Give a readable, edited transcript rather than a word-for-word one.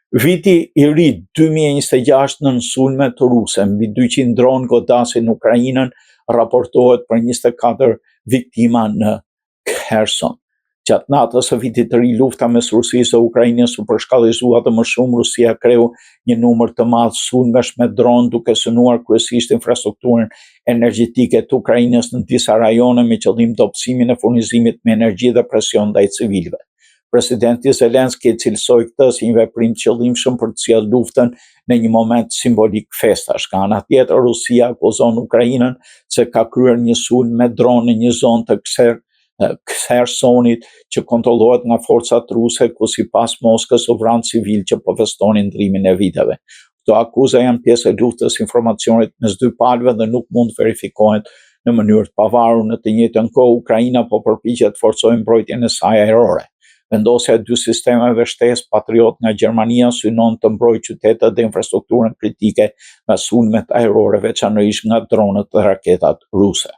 Viti I ri 2026 në sulme të ruse, mbi 200 dronë godasin Ukrainën, raportohet për 24 viktima në Kherson. Gjatë natës së vitit të ri, lufta mes Rusisë dhe Ukrainës u përshkallëzua dhe më shumë. Rusia kreu një numër të madh sulmesh me dronë, duke synuar kryesisht infrastrukturën energjetike të Ukrainës në disa rajone me qëllim dobësimin e furnizimit me energji dhe presion ndaj civilëve. Presidenti Zelenski cilësoi këtë si një veprim të qëllimshëm për të sjellë luftën në një moment simbolik festash. Ka ana tjetër, Rusia akuzon Ukrainën se ka kryer një sulm me dronë në një zonë të Khersonit që kontrollohet nga forcat ruse, ku sipas Moskës u vranë civil që po festonin ndrimin e viteve. Këto akuza janë pjesë e luftës informacionit mes dy palëve dhe nuk mund të verifikohen në mënyrë të pavarur. Në të njëjtën kohë, Ukraina po përpiqet të forcojë mbrojtjen e saj ajrore. Vendosja e dy sistemeve shtesë Patriot nga Gjermania synon të mbrojë qytetet dhe infrastrukturën kritike nga sulmet ajrore, veçanërisht nga dronët dhe raketat ruse.